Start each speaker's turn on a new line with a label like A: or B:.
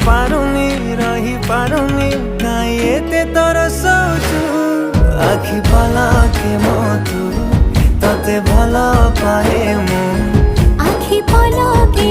A: पारुनी रही पारुनी नाई एते तरसौछु आखि पलके मधु तते भल पाए मु
B: आखि पलके